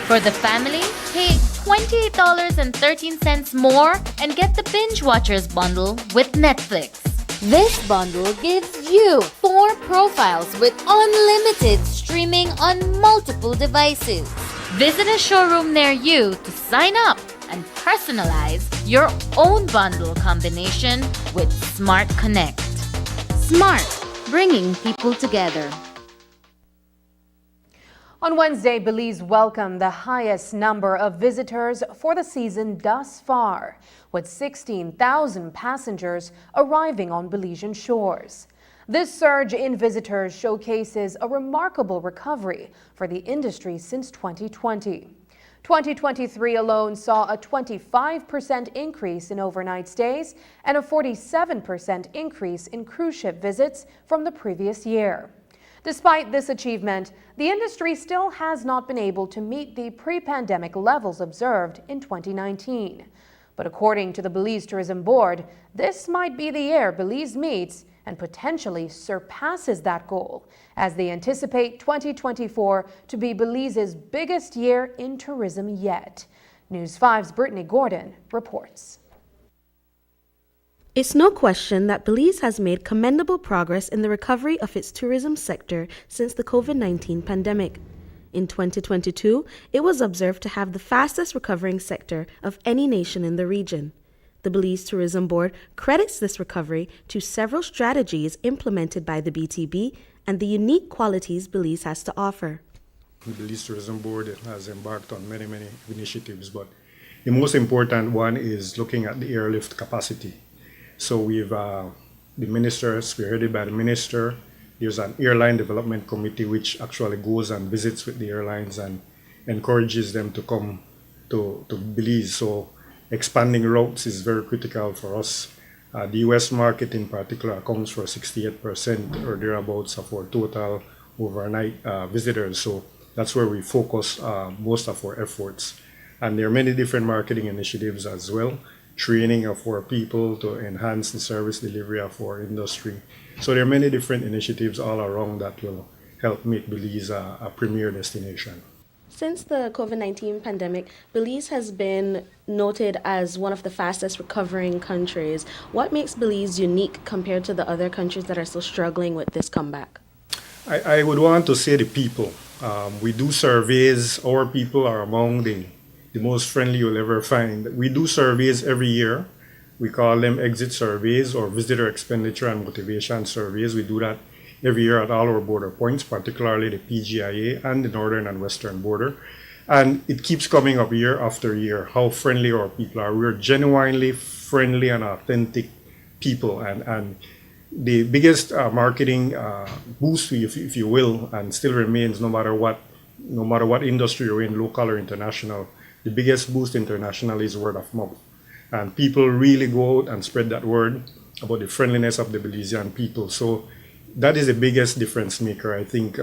For the family, pay $28.13 more and get the Binge Watchers bundle with Netflix. This bundle gives you 4 profiles with unlimited streaming on multiple devices. Visit a showroom near you to sign up and personalize your own bundle combination with Smart Connect. Smart, bringing people together. On Wednesday, Belize welcomed the highest number of visitors for the season thus far, with 16,000 passengers arriving on Belizean shores. This surge in visitors showcases a remarkable recovery for the industry since 2020. 2023 alone saw a 25% increase in overnight stays and a 47% increase in cruise ship visits from the previous year. Despite this achievement, the industry still has not been able to meet the pre-pandemic levels observed in 2019. But according to the Belize Tourism Board, this might be the year Belize meets and potentially surpasses that goal, as they anticipate 2024 to be Belize's biggest year in tourism yet. News 5's Brittany Gordon reports. It's no question that Belize has made commendable progress in the recovery of its tourism sector since the COVID-19 pandemic. In 2022, it was observed to have the fastest recovering sector of any nation in the region. The Belize Tourism Board credits this recovery to several strategies implemented by the BTB and the unique qualities Belize has to offer. The Belize Tourism Board has embarked on many initiatives, but the most important one is looking at the airlift capacity. So we've, the minister, spearheaded by the minister, there's an airline development committee which actually goes and visits with the airlines and encourages them to come to Belize. So expanding routes is very critical for us. The US market in particular accounts for 68% or thereabouts of our total overnight visitors. So that's where we focus most of our efforts. And there are many different marketing initiatives as well. Training of our people to enhance the service delivery of our industry. So there are many different initiatives all around that will help make Belize a premier destination. Since the COVID-19 pandemic, Belize has been noted as one of the fastest recovering countries. What makes Belize unique compared to the other countries that are still struggling with this comeback? I would want to say the people. We do surveys. Our people are among the most friendly you'll ever find. We do surveys every year. We call them exit surveys or visitor expenditure and motivation surveys. We do that every year at all our border points, particularly the PGIA and the northern and western border. And it keeps coming up year after year, how friendly our people are. We're genuinely friendly and authentic people. And the biggest marketing boost, if you will, and still remains no matter what industry you're in, local or international, the biggest boost internationally is word of mouth. And people really go out and spread that word about the friendliness of the Belizean people. So that is the biggest difference maker, I think.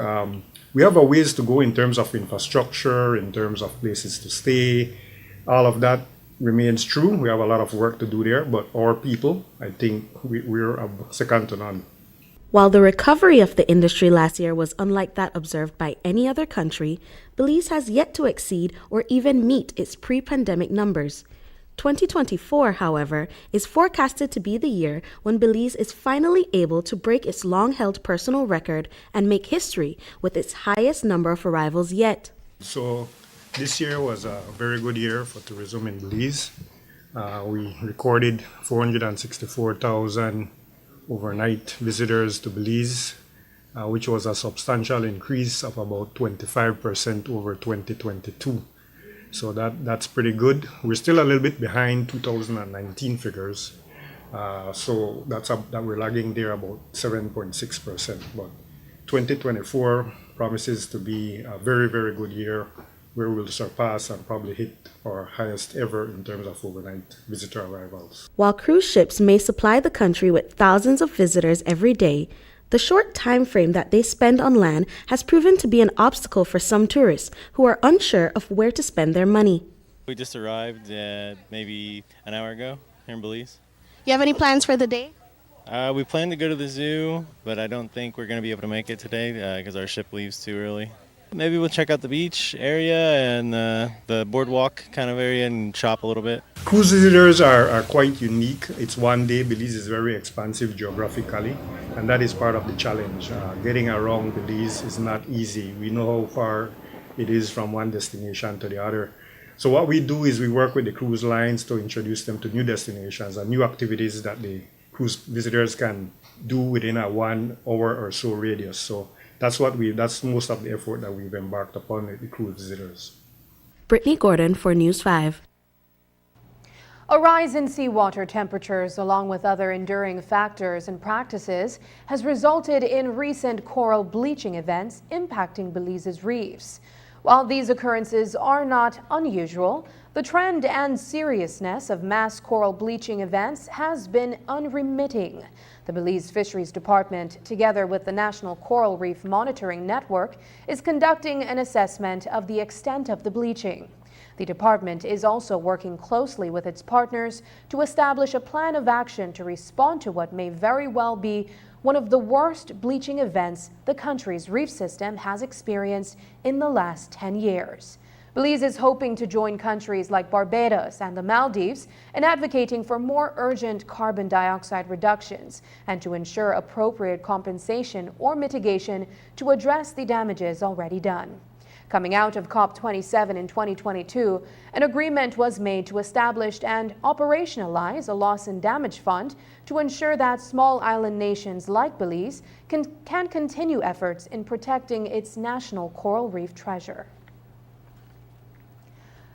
We have a ways to go in terms of infrastructure, in terms of places to stay. All of that remains true. We have a lot of work to do there, but our people, I think we're second to none. While the recovery of the industry last year was unlike that observed by any other country, Belize has yet to exceed or even meet its pre-pandemic numbers. 2024, however, is forecasted to be the year when Belize is finally able to break its long-held personal record and make history with its highest number of arrivals yet. So this year was a very good year for tourism in Belize. We recorded 464,000 overnight visitors to Belize, which was a substantial increase of about 25% over 2022. So that's pretty good. We're still a little bit behind 2019 figures. So that we're lagging there about 7.6%. But 2024 promises to be a very, very good year where we'll surpass and probably hit our highest ever in terms of overnight visitor arrivals. While cruise ships may supply the country with thousands of visitors every day, the short time frame that they spend on land has proven to be an obstacle for some tourists who are unsure of where to spend their money. We just arrived maybe an hour ago here in Belize. You have any plans for the day? We plan to go to the zoo, but I don't think we're going to be able to make it today because our ship leaves too early. Maybe we'll check out the beach area and the boardwalk kind of area and shop a little bit. Cruise visitors are quite unique. It's one day. Belize is very expansive geographically, and that is part of the challenge. Getting around Belize is not easy. We know how far it is from one destination to the other. So what we do is we work with the cruise lines to introduce them to new destinations and new activities that the cruise visitors can do within a 1 hour or so radius. So That's most of the effort that we've embarked upon with the cruise visitors. Brittany Gordon for News 5. A rise in seawater temperatures, along with other enduring factors and practices, has resulted in recent coral bleaching events impacting Belize's reefs. While these occurrences are not unusual, the trend and seriousness of mass coral bleaching events has been unremitting. The Belize Fisheries Department, together with the National Coral Reef Monitoring Network, is conducting an assessment of the extent of the bleaching. The department is also working closely with its partners to establish a plan of action to respond to what may very well be one of the worst bleaching events the country's reef system has experienced in the last 10 years. Belize is hoping to join countries like Barbados and the Maldives in advocating for more urgent carbon dioxide reductions and to ensure appropriate compensation or mitigation to address the damages already done. Coming out of COP27 in 2022, an agreement was made to establish and operationalize a loss and damage fund to ensure that small island nations like Belize can continue efforts in protecting its national coral reef treasure.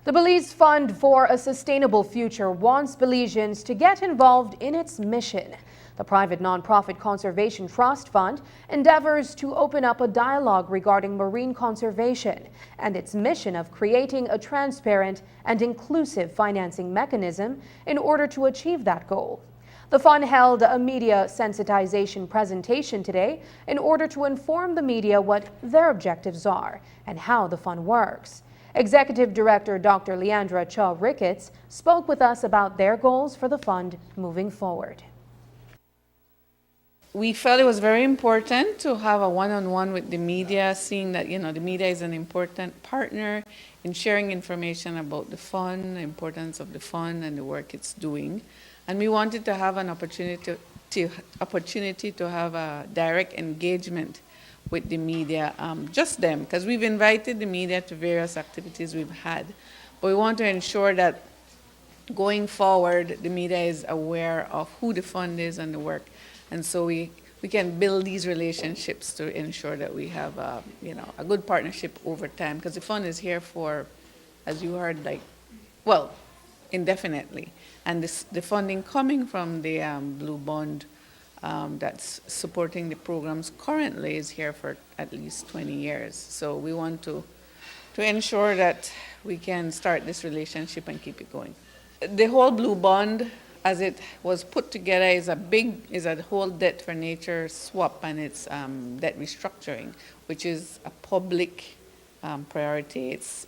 The Belize Fund for a Sustainable Future wants Belizeans to get involved in its mission. The private nonprofit Conservation Trust Fund endeavors to open up a dialogue regarding marine conservation and its mission of creating a transparent and inclusive financing mechanism in order to achieve that goal. The fund held a media sensitization presentation today in order to inform the media what their objectives are and how the fund works. Executive Director Dr. Leandra Cha Ricketts spoke with us about their goals for the fund moving forward. We felt it was very important to have a one-on-one with the media, seeing that, the media is an important partner in sharing information about the fund, the importance of the fund and the work it's doing. And we wanted to have an opportunity to have a direct engagement with the media, just them, because we've invited the media to various activities we've had. But we want to ensure that going forward, the media is aware of who the fund is and the work. And so we can build these relationships to ensure that we have a good partnership over time, because the fund is here for, as you heard, indefinitely. And the funding coming from the Blue Bond that's supporting the programs currently is here for at least 20 years. So we want to ensure that we can start this relationship and keep it going. The whole Blue Bond, as it was put together, is a whole debt for nature swap, and it's debt restructuring, which is a public priority. It's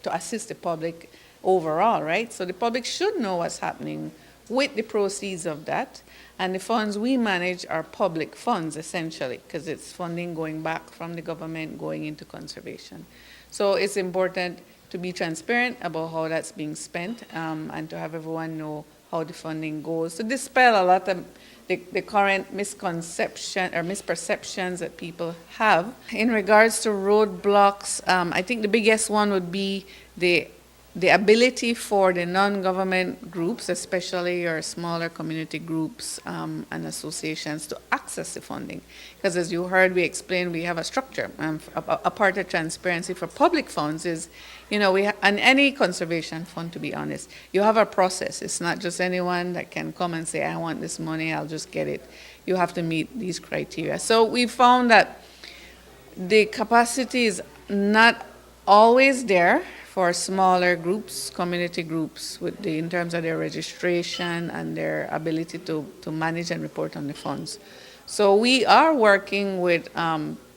to assist the public overall, right? So the public should know what's happening with the proceeds of that, and the funds we manage are public funds essentially, because it's funding going back from the government going into conservation. So it's important to be transparent about how that's being spent, and to have everyone know how the funding goes, to dispel a lot of the current misconception or misperceptions that people have. In regards to roadblocks, I think the biggest one would be the ability for the non-government groups, especially your smaller community groups and associations, to access the funding. Because as you heard, we explained we have a structure. A part of transparency for public funds is, and any conservation fund, to be honest, you have a process. It's not just anyone that can come and say, I want this money, I'll just get it. You have to meet these criteria. So we found that the capacity is not always there for smaller groups, community groups, in terms of their registration and their ability to manage and report on the funds. So we are working with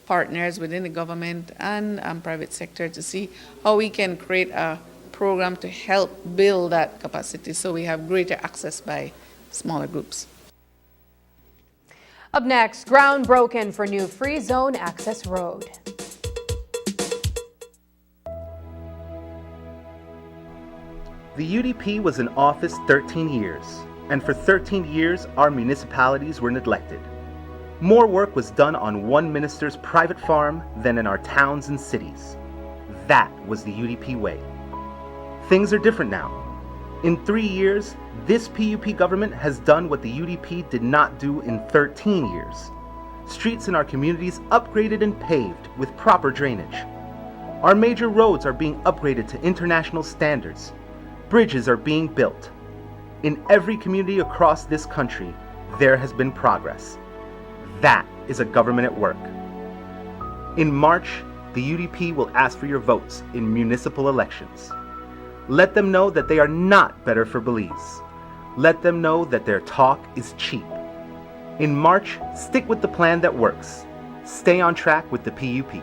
partners within the government and private sector to see how we can create a program to help build that capacity so we have greater access by smaller groups. Up next, ground broken for new free zone access road. The UDP was in office 13 years, and for 13 years our municipalities were neglected. More work was done on one minister's private farm than in our towns and cities. That was the UDP way. Things are different now. In 3 years, this PUP government has done what the UDP did not do in 13 years. Streets in our communities upgraded and paved with proper drainage. Our major roads are being upgraded to international standards. Bridges are being built. In every community across this country, there has been progress. That is a government at work. In March, the UDP will ask for your votes in municipal elections. Let them know that they are not better for Belize. Let them know that their talk is cheap. In March, stick with the plan that works. Stay on track with the PUP.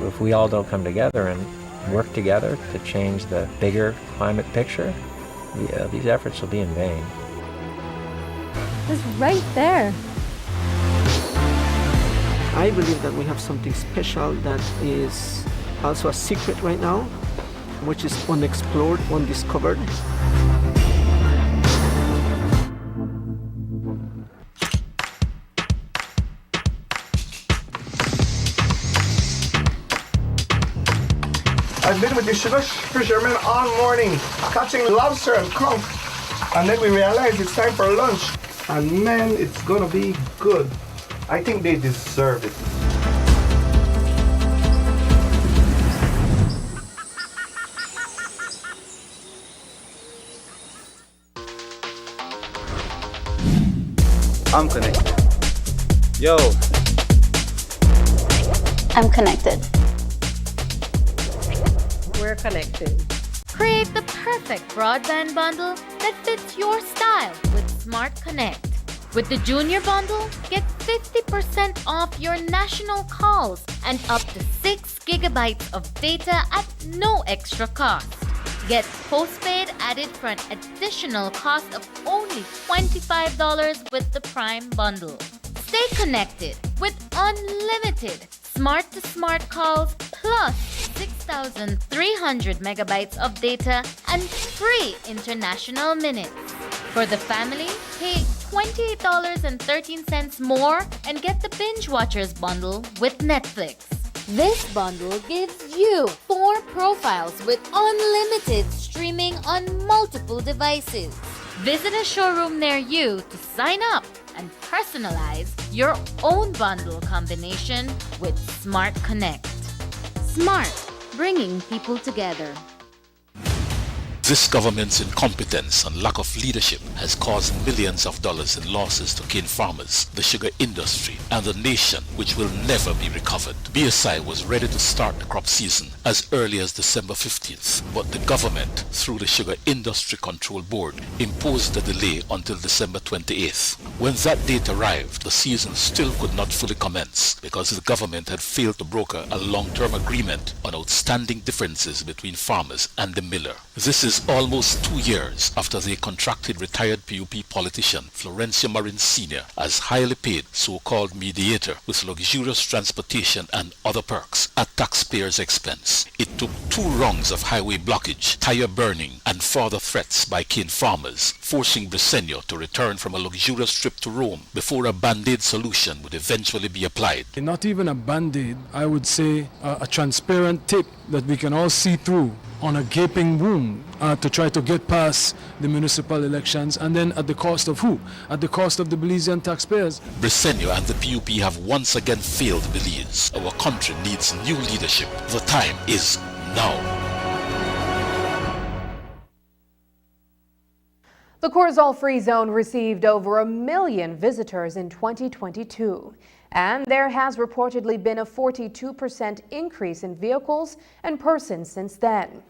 If we all don't come together and work together to change the bigger climate picture, these efforts will be in vain. It's right there. I believe that we have something special that is also a secret right now, which is unexplored, undiscovered. I've been with the sugar fishermen all morning, catching lobster and conch. And then we realized it's time for lunch. And man, it's gonna be good. I think they deserve it. I'm connected. Yo. I'm connected. We're connected. Create the perfect broadband bundle that fits your style with Smart Connect. With the Junior Bundle, get 50% off your national calls and up to 6 gigabytes of data at no extra cost. Get postpaid added for an additional cost of only $25 with the Prime Bundle. Stay connected with unlimited smart-to-smart calls plus 6,300 megabytes of data and free international minutes. For the family, pay $28.13 more and get the Binge Watchers bundle with Netflix. This bundle gives you 4 profiles with unlimited streaming on multiple devices. Visit a showroom near you to sign up and personalize your own bundle combination with Smart Connect. Smart, bringing people together. This government's incompetence and lack of leadership has caused millions of dollars in losses to cane farmers, the sugar industry, and the nation, which will never be recovered. BSI was ready to start the crop season as early as December 15th, but the government, through the Sugar Industry Control Board, imposed a delay until December 28th. When that date arrived, the season still could not fully commence because the government had failed to broker a long-term agreement on outstanding differences between farmers and the miller. This is almost 2 years after they contracted retired PUP politician Florencio Marin Sr. as highly paid so-called mediator with luxurious transportation and other perks at taxpayers' expense. It took 2 rungs of highway blockage, tire burning, and further threats by cane farmers, forcing Briceño to return from a luxurious trip to Rome before a band-aid solution would eventually be applied. Not even a band-aid, I would say a transparent tape that we can all see through on a gaping wound to try to get past the municipal elections, and then at the cost of who? At the cost of the Belizean taxpayers. Briceño and the PUP have once again failed Belize. Our country needs new leadership. The time is now. The Corozal-free zone received over 1 million visitors in 2022. And there has reportedly been a 42% increase in vehicles and persons since then.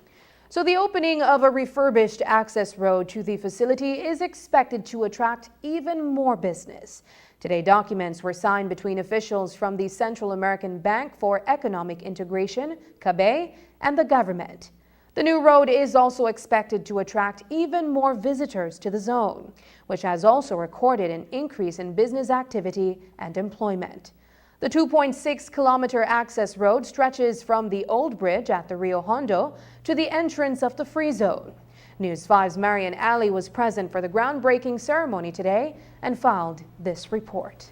So the opening of a refurbished access road to the facility is expected to attract even more business. Today, documents were signed between officials from the Central American Bank for Economic Integration, CABE, and the government. The new road is also expected to attract even more visitors to the zone, which has also recorded an increase in business activity and employment. The 2.6-kilometer access road stretches from the old bridge at the Rio Hondo to the entrance of the free zone. News 5's Marian Ali was present for the groundbreaking ceremony today and filed this report.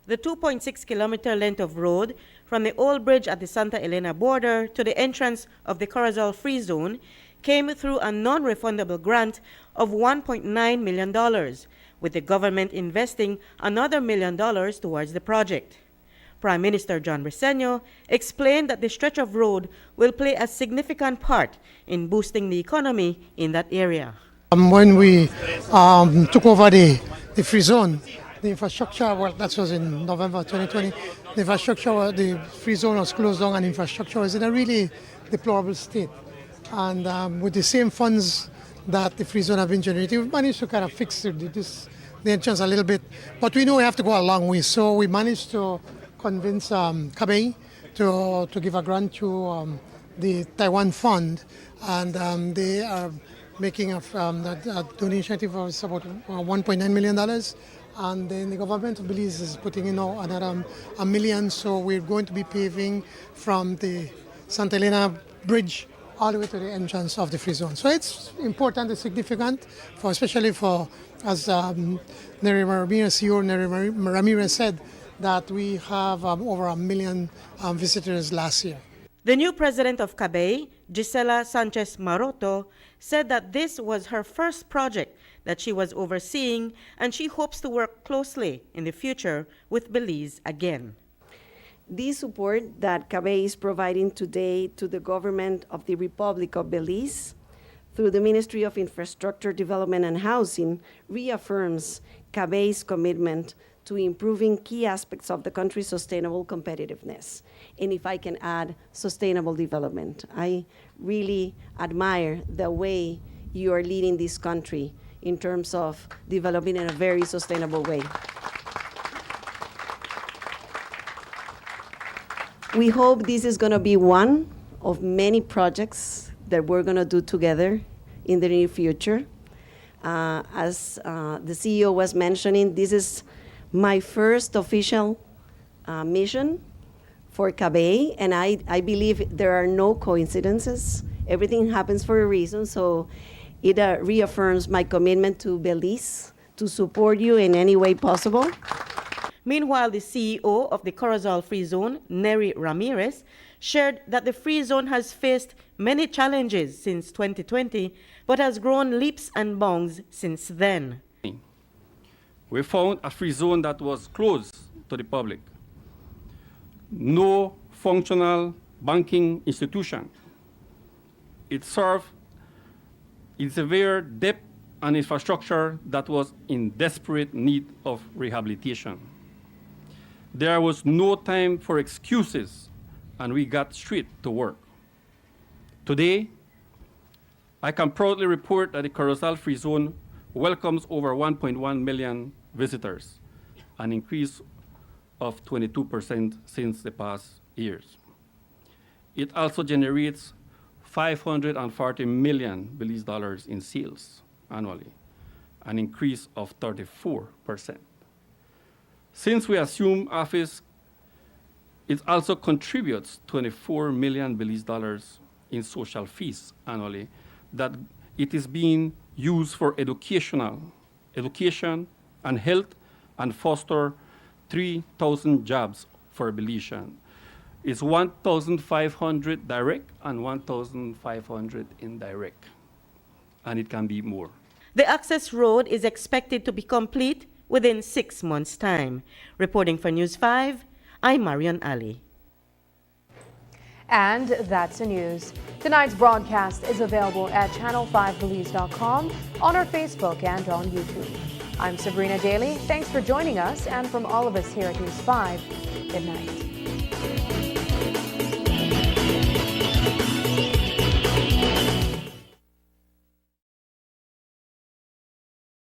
The 2.6-kilometer length of road from the old bridge at the Santa Elena border to the entrance of the Corozal Free Zone came through a non-refundable grant of $1.9 million, with the government investing another $1 million towards the project. Prime Minister John Briceño explained that the stretch of road will play a significant part in boosting the economy in that area. When we took over the free zone, the infrastructure, well, that was in November 2020, the infrastructure, the free zone was closed down and infrastructure was in a really deplorable state. And with the same funds that the free zone have been generating, we've managed to kind of fix the entrance a little bit. But we know we have to go a long way, so we managed to convince Copalli to give a grant to the Taiwan Fund, and they are making a donation of about $1.9 million, and then the government of Belize is putting in another $1 million, so we're going to be paving from the Santa Elena Bridge all the way to the entrance of the free zone. So it's important, it's significant, especially for, as Neri Ramirez, CEO Neri Ramirez said, that we have over 1 million visitors last year. The new president of Copalli, Gisela Sanchez Maroto, said that this was her first project that she was overseeing, and she hopes to work closely in the future with Belize again. The support that Copalli is providing today to the government of the Republic of Belize through the Ministry of Infrastructure Development and Housing reaffirms Copalli's commitment to improving key aspects of the country's sustainable competitiveness. And if I can add, sustainable development. I really admire the way you are leading this country in terms of developing in a very sustainable way. We hope this is going to be one of many projects that we're going to do together in the near future. As the CEO was mentioning, this is my first official mission for Copalli, and I believe there are no coincidences. Everything happens for a reason, so it reaffirms my commitment to Belize to support you in any way possible. Meanwhile, the CEO of the Corozal Free Zone, Neri Ramirez, shared that the free zone has faced many challenges since 2020, but has grown leaps and bounds since then. We found a free zone that was closed to the public. No functional banking institution. It served in severe debt and infrastructure that was in desperate need of rehabilitation. There was no time for excuses, and we got straight to work. Today, I can proudly report that the Corozal Free Zone welcomes over 1.1 million visitors, an increase of 22% since the past years. It also generates $540 million Belize dollars in sales annually, an increase of 34%. Since we assumed office, it also contributes 24 million Belize dollars in social fees annually that it is being used for education and health, and foster 3,000 jobs for Belizean. It's 1,500 direct and 1,500 indirect, and it can be more. The access road is expected to be complete within 6 months' time. Reporting for News 5, I'm Marian Ali. And that's the news. Tonight's broadcast is available at channel5belize.com, on our Facebook, and on YouTube. I'm Sabrina Daly. Thanks for joining us, and from all of us here at News 5, good night.